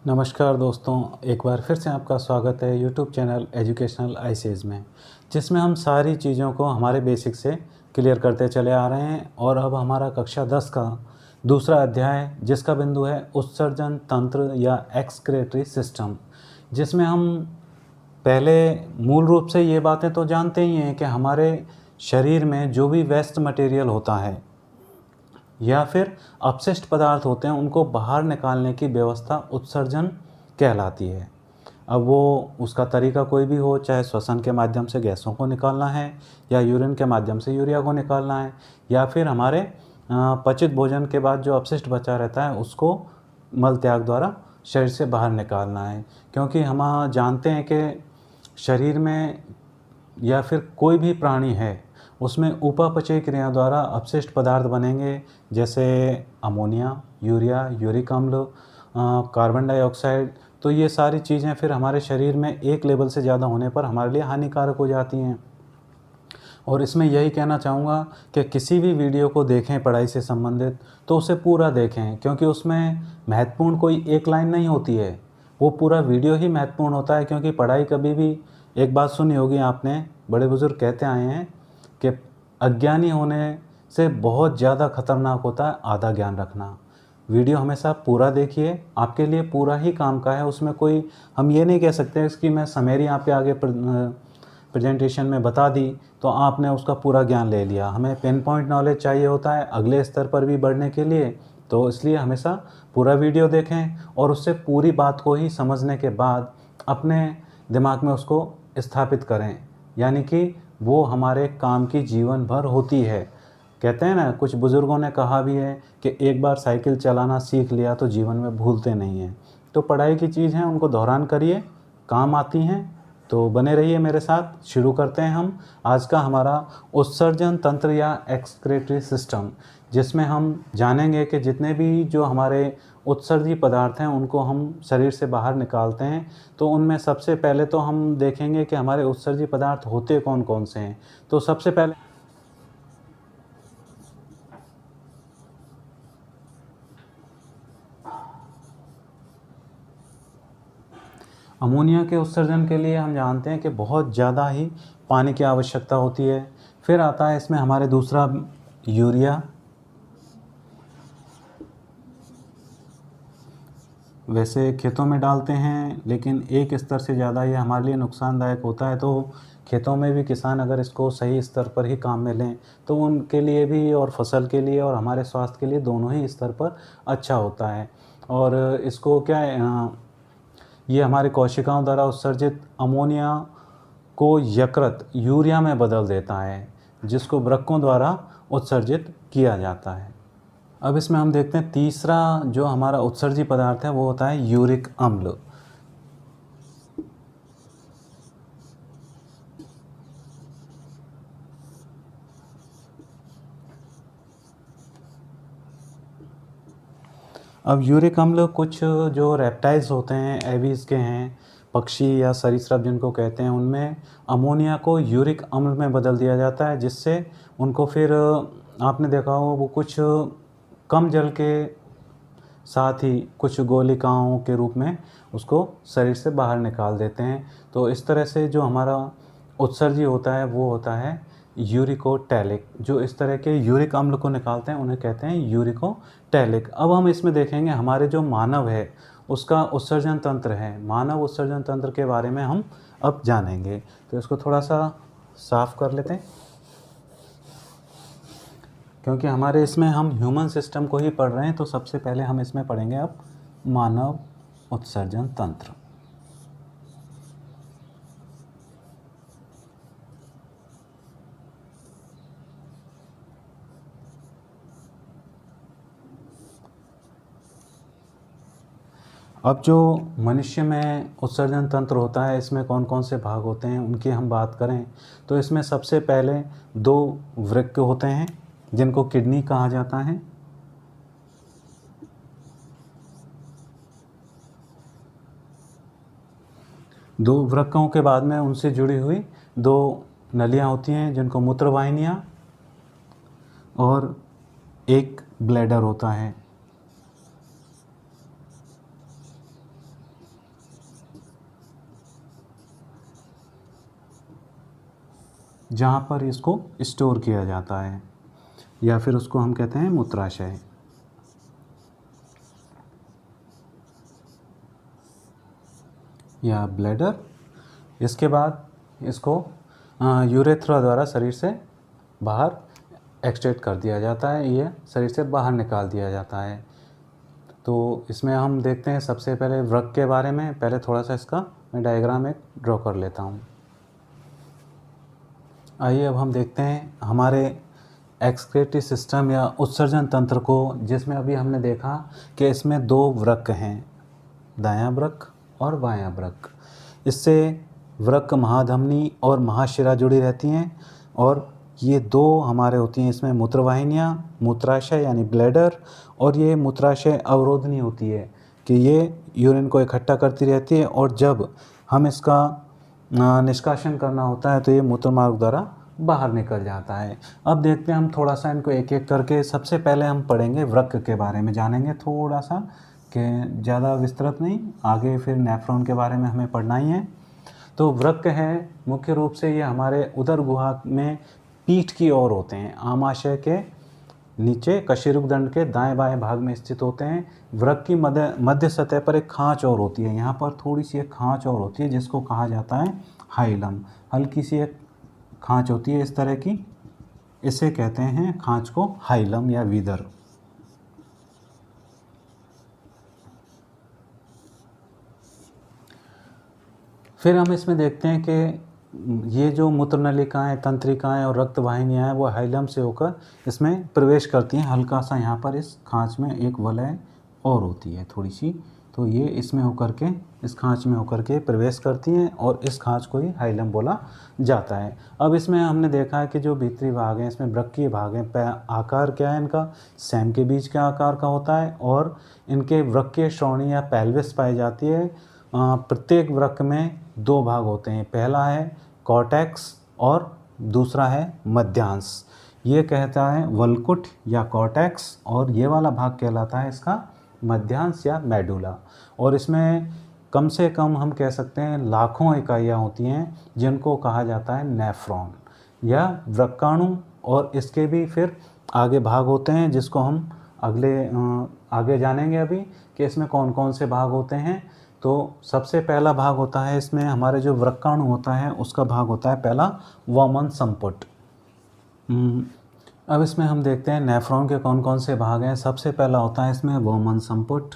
नमस्कार दोस्तों, एक बार फिर से आपका स्वागत है यूट्यूब चैनल एजुकेशनल आईसीएस में, जिसमें हम सारी चीज़ों को हमारे बेसिक से क्लियर करते चले आ रहे हैं। और अब हमारा कक्षा 10 का दूसरा अध्याय, जिसका बिंदु है उत्सर्जन तंत्र या एक्सक्रीटरी सिस्टम, जिसमें हम पहले मूल रूप से ये बातें तो जानते ही हैं कि हमारे शरीर में जो भी वेस्ट मटेरियल होता है या फिर अपशिष्ट पदार्थ होते हैं, उनको बाहर निकालने की व्यवस्था उत्सर्जन कहलाती है। अब वो उसका तरीका कोई भी हो, चाहे श्वसन के माध्यम से गैसों को निकालना है, या यूरिन के माध्यम से यूरिया को निकालना है, या फिर हमारे पचित भोजन के बाद जो अपशिष्ट बचा रहता है उसको मल त्याग द्वारा शरीर से बाहर निकालना है। क्योंकि हम जानते हैं कि शरीर में या फिर कोई भी प्राणी है, उसमें उपापचय क्रिया द्वारा अपशिष्ट पदार्थ बनेंगे, जैसे अमोनिया, यूरिया, यूरिक अम्ल, कार्बन डाइऑक्साइड। तो ये सारी चीज़ें फिर हमारे शरीर में एक लेवल से ज़्यादा होने पर हमारे लिए हानिकारक हो जाती हैं। और इसमें यही कहना चाहूँगा कि किसी भी वीडियो को देखें पढ़ाई से संबंधित तो उसे पूरा देखें, क्योंकि उसमें महत्वपूर्ण कोई एक लाइन नहीं होती है, वो पूरा वीडियो ही महत्वपूर्ण होता है। क्योंकि पढ़ाई कभी भी, एक बात सुनी होगी आपने, बड़े बुजुर्ग कहते आए हैं कि अज्ञानी होने से बहुत ज़्यादा खतरनाक होता है आधा ज्ञान रखना। वीडियो हमेशा पूरा देखिए, आपके लिए पूरा ही काम का है। उसमें कोई, हम ये नहीं कह सकते कि मैं समरी आपके आगे प्रेजेंटेशन में बता दी तो आपने उसका पूरा ज्ञान ले लिया। हमें पिन पॉइंट नॉलेज चाहिए होता है अगले स्तर पर भी बढ़ने के लिए, तो इसलिए हमेशा पूरा वीडियो देखें और उससे पूरी बात को ही समझने के बाद अपने दिमाग में उसको स्थापित करें, यानी कि वो हमारे काम की जीवन भर होती है। कहते हैं ना, कुछ बुज़ुर्गों ने कहा भी है कि एक बार साइकिल चलाना सीख लिया तो जीवन में भूलते नहीं हैं। तो पढ़ाई की चीज़ हैं, उनको दोहरान करिए, काम आती हैं। तो बने रहिए मेरे साथ। शुरू करते हैं हम आज का हमारा उत्सर्जन तंत्र या एक्सक्रीटरी सिस्टम, जिसमें हम जानेंगे कि जितने भी जो हमारे उत्सर्जी पदार्थ हैं उनको हम शरीर से बाहर निकालते हैं। तो उनमें सबसे पहले तो हम देखेंगे कि हमारे उत्सर्जी पदार्थ होते कौन कौन से हैं। तो सबसे पहले अमोनिया के उत्सर्जन के लिए हम जानते हैं कि बहुत ज़्यादा ही पानी की आवश्यकता होती है। फिर आता है इसमें हमारे दूसरा यूरिया। वैसे खेतों में डालते हैं, लेकिन एक स्तर से ज़्यादा ये हमारे लिए नुकसानदायक होता है। तो खेतों में भी किसान अगर इसको सही स्तर पर ही काम में लें तो उनके लिए भी, और फसल के लिए और हमारे स्वास्थ्य के लिए, दोनों ही स्तर पर अच्छा होता है। और इसको क्या है, ये हमारे कोशिकाओं द्वारा उत्सर्जित अमोनिया को यकृत यूरिया में बदल देता है, जिसको वृक्कों द्वारा उत्सर्जित किया जाता है। अब इसमें हम देखते हैं तीसरा जो हमारा उत्सर्जी पदार्थ है वो होता है यूरिक अम्ल। अब यूरिक अम्ल कुछ जो रेप्टाइल्स होते हैं, एवीज के हैं, पक्षी या सरीसृप जिनको कहते हैं, उनमें अमोनिया को यूरिक अम्ल में बदल दिया जाता है, जिससे उनको फिर आपने देखा हो वो कुछ कम जल के साथ ही कुछ गोलिकाओं के रूप में उसको शरीर से बाहर निकाल देते हैं। तो इस तरह से जो हमारा उत्सर्जी होता है वो होता है यूरिकोटैलिक। जो इस तरह के यूरिक अम्ल को निकालते हैं उन्हें कहते हैं यूरिकोटैलिक। अब हम इसमें देखेंगे हमारे जो मानव है उसका उत्सर्जन तंत्र है। मानव उत्सर्जन तंत्र के बारे में हम अब जानेंगे। तो इसको थोड़ा सा साफ कर लेते हैं, क्योंकि हमारे इसमें हम ह्यूमन सिस्टम को ही पढ़ रहे हैं। तो सबसे पहले हम इसमें पढ़ेंगे अब मानव उत्सर्जन तंत्र। अब जो मनुष्य में उत्सर्जन तंत्र होता है, इसमें कौन कौन से भाग होते हैं उनकी हम बात करें तो इसमें सबसे पहले दो वृक्क होते हैं जिनको किडनी कहा जाता है। दो वृक्कों के बाद में उनसे जुड़ी हुई दो नलियां होती हैं जिनको मूत्रवाहिनियां, और एक ब्लैडर होता है। जहाँ पर इसको स्टोर किया जाता है, या फिर उसको हम कहते हैं मूत्राशय। या ब्लैडर। इसके बाद इसको यूरेथ्रा द्वारा शरीर से बाहर एक्सट्रैक्ट कर दिया जाता है, ये शरीर से बाहर निकाल दिया जाता है। तो इसमें हम देखते हैं सबसे पहले वृक्क के बारे में। पहले थोड़ा सा इसका मैं डायग्राम एक ड्रॉ कर लेता हूँ। आइए अब हम देखते हैं हमारे एक्सक्रीटरी सिस्टम या उत्सर्जन तंत्र को, जिसमें अभी हमने देखा कि इसमें 2 वृक्क हैं, दायां वृक्क और बायां वृक्क। इससे वृक्क महाधमनी और महाशिरा जुड़ी रहती हैं, और ये 2 हमारे होती हैं इसमें मूत्रवाहिनियाँ, मूत्राशय यानी ब्लैडर, और ये मूत्राशय अवरोधनी होती है कि ये यूरिन को इकट्ठा करती रहती है, और जब हम इसका निष्कासन करना होता है तो ये मूत्रमार्ग द्वारा बाहर निकल जाता है। अब देखते हैं हम थोड़ा सा इनको एक एक करके। सबसे पहले हम पढ़ेंगे वृक्क के बारे में, जानेंगे थोड़ा सा, कि ज़्यादा विस्तृत नहीं, आगे फिर नेफ्रॉन के बारे में हमें पढ़ना ही है। तो वृक्क है मुख्य रूप से ये हमारे उदर गुहा में पीठ की ओर होते हैं, आमाशय के नीचे कशेरुकदंड के दाएं बाएं भाग में स्थित होते हैं। वृक्क की मध्य सतह पर एक खांच और होती है, यहाँ पर थोड़ी सी एक खांच और होती है जिसको कहा जाता है हाइलम। हल्की सी एक खांच होती है इस तरह की, इसे कहते हैं खांच को हाइलम या वीदर। फिर हम इसमें देखते हैं कि ये जो मूत्र नलिकाएँ, तंत्रिकाएँ और रक्त वाहिनियाँ हैं वो हाइलम से होकर इसमें प्रवेश करती हैं। हल्का सा यहाँ पर इस खांच में एक वलय और होती है थोड़ी सी, तो ये इसमें होकर के, इस खांच में होकर के प्रवेश करती हैं, और इस खांच को ही हाइलम बोला जाता है। अब इसमें हमने देखा है कि जो भीतरी भाग हैं इसमें वृक्कीय भाग हैं। आकार क्या है इनका? सैम के बीज के आकार का होता है, और इनके वृक्कीय श्रोणी या पेल्विस पाई जाती है। प्रत्येक वृक्क में 2 भाग होते हैं, पहला है कॉर्टेक्स और दूसरा है मध्यांश। ये कहता है वल्कुट या कॉर्टेक्स, और ये वाला भाग कहलाता है इसका मध्यांश या मेडुला। और इसमें कम से कम हम कह सकते हैं लाखों इकाइयाँ होती हैं जिनको कहा जाता है नेफ्रॉन या वृक्काणु। और इसके भी फिर आगे भाग होते हैं जिसको हम आगे जानेंगे अभी कि इसमें कौन कौन से भाग होते हैं। तो सबसे पहला भाग होता है इसमें हमारे जो वृक्काणु होता है उसका भाग होता है पहला वोमन संपुट। अब इसमें हम देखते हैं नेफ्रॉन के कौन कौन से भाग हैं। सबसे पहला होता है इसमें वोमन संपुट।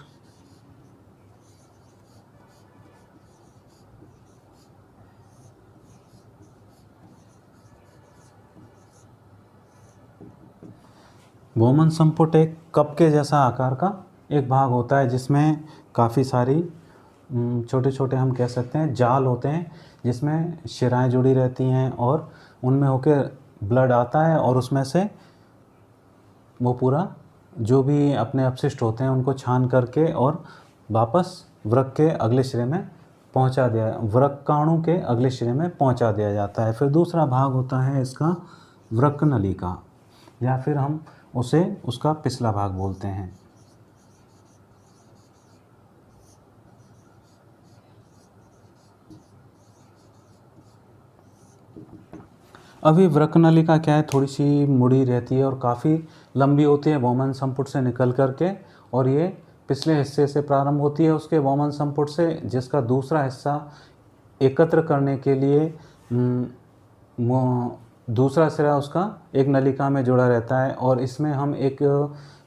वोमन संपुट एक कप के जैसा आकार का एक भाग होता है जिसमें काफ़ी सारी छोटे छोटे हम कह सकते हैं जाल होते हैं, जिसमें शिराएं जुड़ी रहती हैं, और उनमें होकर ब्लड आता है, और उसमें से वो पूरा जो भी अपने अपशिष्ट होते हैं उनको छान करके और वापस वृक्क के अगले सिरे में पहुंचा दिया, वृक्काणु के अगले सिरे में पहुंचा दिया जाता है। फिर दूसरा भाग होता है इसका वृक्क नलिका, या फिर हम उसे उसका पिछला भाग बोलते हैं। अभी वृक्क नलिका क्या है, थोड़ी सी मुड़ी रहती है और काफ़ी लंबी होती है वोमन संपुट से निकल करके, और ये पिछले हिस्से से प्रारंभ होती है उसके वोमन संपुट से, जिसका दूसरा हिस्सा एकत्र करने के लिए दूसरा सिरा उसका एक नलिका में जुड़ा रहता है। और इसमें हम एक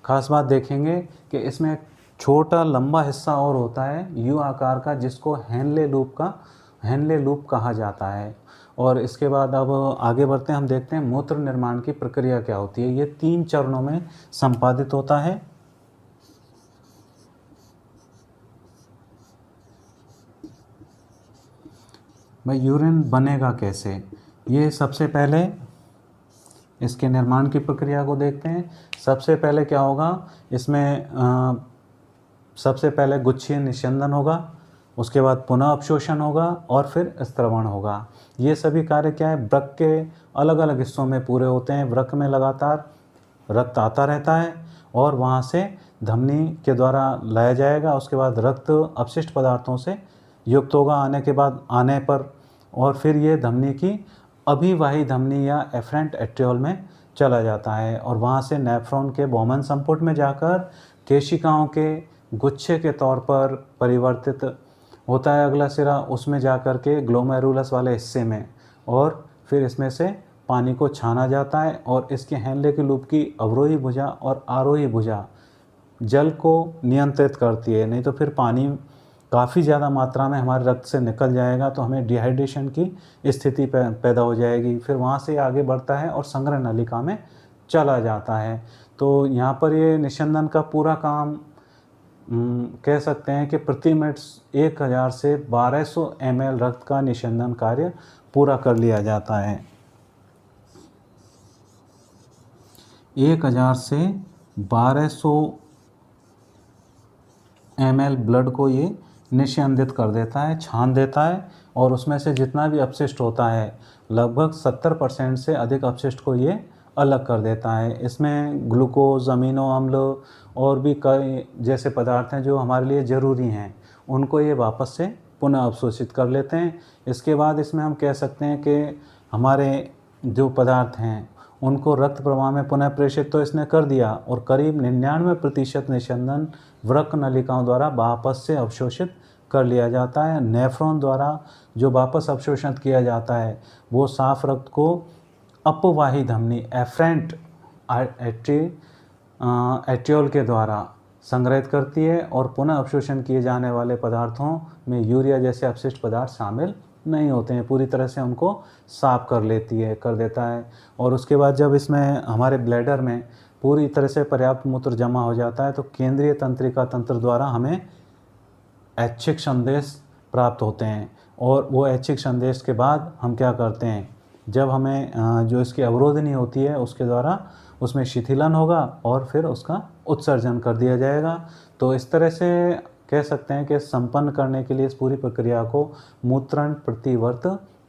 खास बात देखेंगे कि इसमें एक छोटा लंबा हिस्सा और होता है यू आकार का, जिसको हेनले लूप कहा जाता है। और इसके बाद अब आगे बढ़ते हैं, हम देखते हैं मूत्र निर्माण की प्रक्रिया क्या होती है। ये 3 चरणों में संपादित होता है। भाई यूरिन बनेगा कैसे, ये सबसे पहले इसके निर्माण की प्रक्रिया को देखते हैं। सबसे पहले क्या होगा, इसमें सबसे पहले गुच्छीय निस्यंदन होगा, उसके बाद पुनः अपशोषण होगा, और फिर स्त्रवण होगा। ये सभी कार्य क्या है, वृक्क के अलग अलग हिस्सों में पूरे होते हैं। वृक्क में लगातार रक्त आता रहता है, और वहाँ से धमनी के द्वारा लाया जाएगा। उसके बाद रक्त अपशिष्ट पदार्थों से युक्त होगा आने पर, और फिर ये धमनी की अभिवाही धमनी या एफरेंट एट्रियोल में चला जाता है और वहाँ से नेफ्रॉन के बोमन संपुट में जाकर केशिकाओं के गुच्छे के तौर पर परिवर्तित होता है अगला सिरा, उसमें जाकर के ग्लोमेरुलस वाले हिस्से में, और फिर इसमें से पानी को छाना जाता है और इसके हैंडले के लूप की अवरोही भुजा और आरोही भुजा जल को नियंत्रित करती है। नहीं तो फिर पानी काफ़ी ज़्यादा मात्रा में हमारे रक्त से निकल जाएगा तो हमें डिहाइड्रेशन की स्थिति पैदा हो जाएगी। फिर वहाँ से आगे बढ़ता है और संग्रह नलिका में चला जाता है। तो यहाँ पर ये निस्यंदन का पूरा काम कह सकते हैं कि प्रति मिनट 1000 से 1200 ml रक्त का निस्यंदन कार्य पूरा कर लिया जाता है। 1000 से 1200 ml ब्लड को ये निस्यंदित कर देता है, छान देता है, और उसमें से जितना भी अपशिष्ट होता है लगभग 70% से अधिक अपशिष्ट को ये अलग कर देता है। इसमें ग्लूकोज, अमीनो अम्ल और भी कई जैसे पदार्थ हैं जो हमारे लिए ज़रूरी हैं, उनको ये वापस से पुनः अवशोषित कर लेते हैं। इसके बाद इसमें हम कह सकते हैं कि हमारे जो पदार्थ हैं उनको रक्त प्रवाह में पुनः प्रेषित तो इसने कर दिया, और करीब 99% निस्यंदन वृक्क नलिकाओं द्वारा वापस से अवशोषित कर लिया जाता है। नेफ्रॉन द्वारा जो वापस अवशोषित किया जाता है वो साफ रक्त को अपवाही धमनी एफरेंट एट्रियोल के द्वारा संग्रहित करती है, और पुनः अवशोषण किए जाने वाले पदार्थों में यूरिया जैसे अपशिष्ट पदार्थ शामिल नहीं होते हैं, पूरी तरह से उनको साफ कर देता है। और उसके बाद जब इसमें हमारे ब्लैडर में पूरी तरह से पर्याप्त मूत्र जमा हो जाता है तो केंद्रीय तंत्रिका तंत्र द्वारा हमें ऐच्छिक संदेश प्राप्त होते हैं, और वो ऐच्छिक संदेश के बाद हम क्या करते हैं, जब हमें जो इसकी अवरोधनी होती है उसके द्वारा उसमें शिथिलन होगा और फिर उसका उत्सर्जन कर दिया जाएगा। तो इस तरह से कह सकते हैं कि संपन्न करने के लिए इस पूरी प्रक्रिया को मूत्रण प्रतिवर्त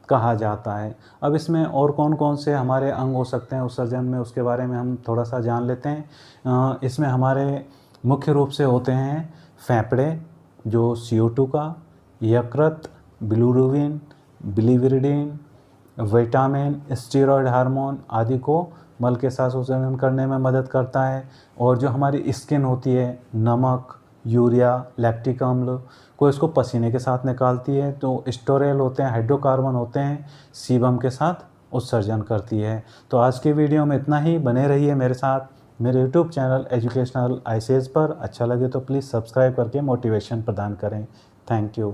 कहा जाता है। अब इसमें और कौन कौन से हमारे अंग हो सकते हैं उत्सर्जन में, उसके बारे में हम थोड़ा सा जान लेते हैं। इसमें हमारे मुख्य रूप से होते हैं फेफड़े जो CO2 का, यकृत, बिलिरुबिन, बिलिविरिडिन, विटामिन, स्टेरॉयड हार्मोन आदि को मल के साथ उत्सर्जन करने में मदद करता है। और जो हमारी स्किन होती है, नमक, यूरिया, लैक्टिक अम्ल को इसको पसीने के साथ निकालती है। तो स्टोरेल होते हैं, हाइड्रोकार्बन होते हैं, सीबम के साथ उत्सर्जन करती है। तो आज के वीडियो में इतना ही। बने रहिए मेरे साथ मेरे यूट्यूब चैनल एजुकेशनल आईसीएस पर। अच्छा लगे तो प्लीज़ सब्सक्राइब करके मोटिवेशन प्रदान करें। Thank you.